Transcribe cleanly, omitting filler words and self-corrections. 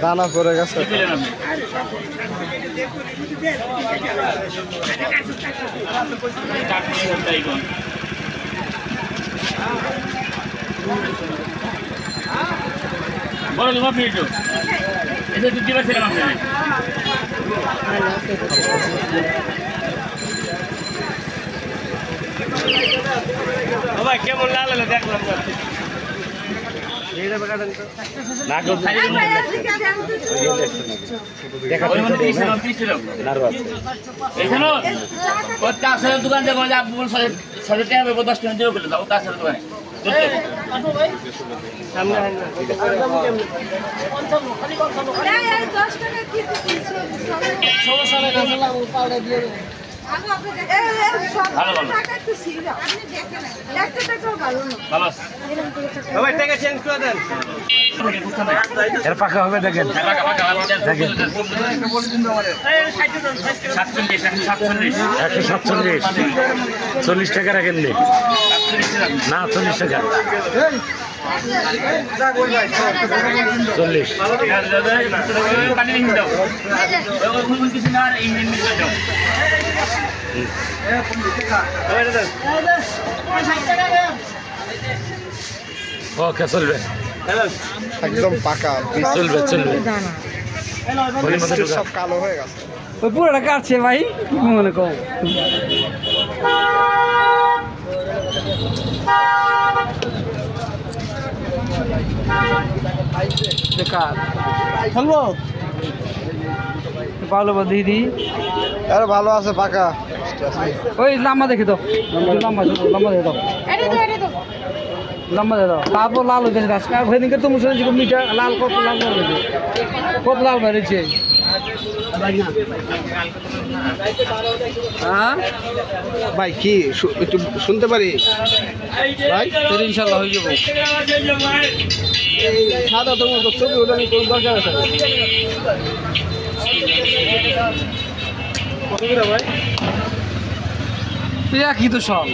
দানা পড়ে গেছে। বড় তোমার ফিরটো এটা তুই দিবা ছিলাম আপনি বাবা কেমন লাগলো দেখলাম এইটা বাগান তো না গো দেখা ওই মানে দিছিল নার্ভাস এখানে ও তাসের দোকান যাব যা বল 100 টাকা হবে 10 টাকা দিও বলে দাও তাসের দোকানে সামনে হয় না খালি কম এই 10 টাকা কি দিছিস সমস্যা নাই না পাউডার দিয়ে আগো আপনি এই সব টাকা একটু সিরা আপনি দেখেন একটা টাকাও ভালো না خلاص ভাই টাকা চেঞ্জ করে দেন এর পাকা হবে দেখেন পাকা পাকা দেখেন এই 147 40 টাকা রাখেন নি না 40 টাকা 40 পানি নিয়ে দাও ওই কোন কিছু না ইঞ্জিন মিলে দাও ওকে চলবে একদম পাকা চলবে সব কালো হয়ে গেছে ওই পুরোটা কাটছে ভাই কি মনে কম খেলবো পাবলো দিদি আরে ভালো আছে পাকা ওই লাম্বা দেখে দাও লম্বা দেখে দাও লম্বা দেখে দাও তারপর লাল হয়ে গেছে রাস্তা সেদিনকে তুমি শুনেছি মিঠা লাল কত লাল বেরিয়েছে হ্যাঁ ভাই কি একটু শুনতে পারি ভাই ইনশাল্লাহ হয়ে যাবো সাদা তোমার ছবি ওটা নিয়ে কোন দরকার আছে ভাই তুই একই তো সব